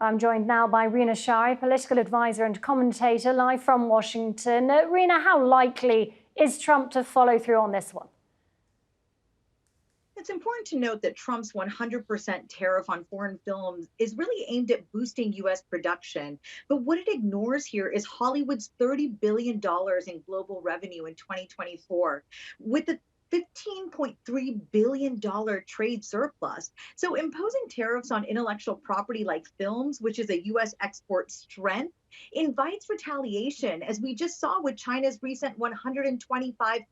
I'm joined now by Rina Shah, political advisor and commentator, live from Washington. Rina, how likely is Trump to follow through on this one? It's important to note that Trump's 100% tariff on foreign films is really aimed at boosting U.S. production. But what it ignores here is Hollywood's $30 billion in global revenue in 2024, with the $15.3 billion trade surplus. So imposing tariffs on intellectual property like films, which is a U.S. export strength, invites retaliation, as we just saw with China's recent 125%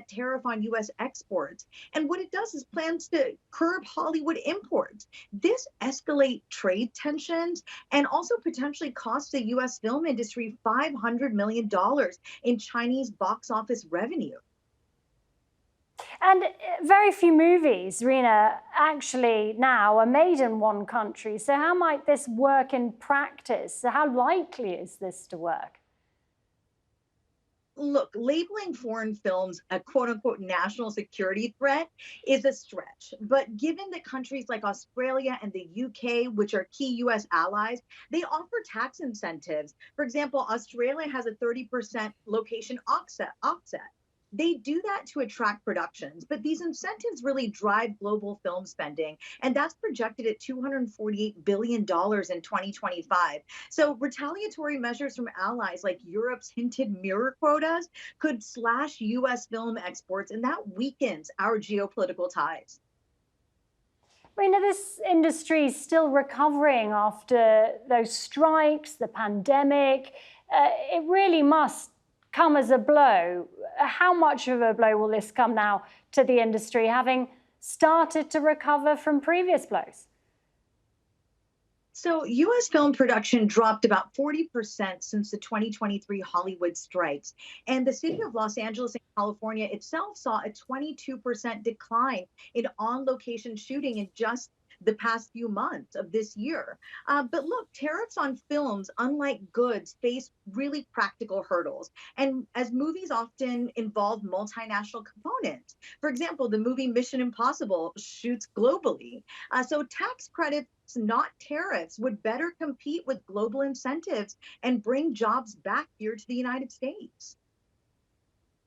tariff on U.S. exports. And what it does is plans to curb Hollywood imports. This escalate trade tensions and also potentially cost the U.S. film industry $500 million in Chinese box office revenue. And very few movies, Rina, actually now are made in one country. So how might this work in practice? So how likely is this to work? Look, labeling foreign films a quote unquote national security threat is a stretch. But given that countries like Australia and the UK, which are key US allies, they offer tax incentives. For example, Australia has a 30% location offset. They do that to attract productions, but these incentives really drive global film spending, and that's projected at $248 billion in 2025. So, retaliatory measures from allies like Europe's hinted mirror quotas could slash US film exports, and that weakens our geopolitical ties. Rina, this industry is still recovering after those strikes, the pandemic. It really must come as a blow. How much of a blow will this come now to the industry, having started to recover from previous blows? So, US film production dropped about 40% since the 2023 Hollywood strikes. And the city of Los Angeles in California itself saw a 22% decline in on location shooting in just the past few months of this year. But look, tariffs on films, unlike goods, face really practical hurdles. And as movies often involve multinational components, for example, the movie Mission Impossible shoots globally. So tax credits, not tariffs, would better compete with global incentives and bring jobs back here to the United States.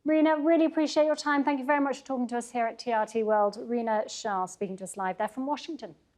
Rina, really appreciate your time. Thank you very much for talking to us here at TRT World. Rina Shah speaking to us live there from Washington.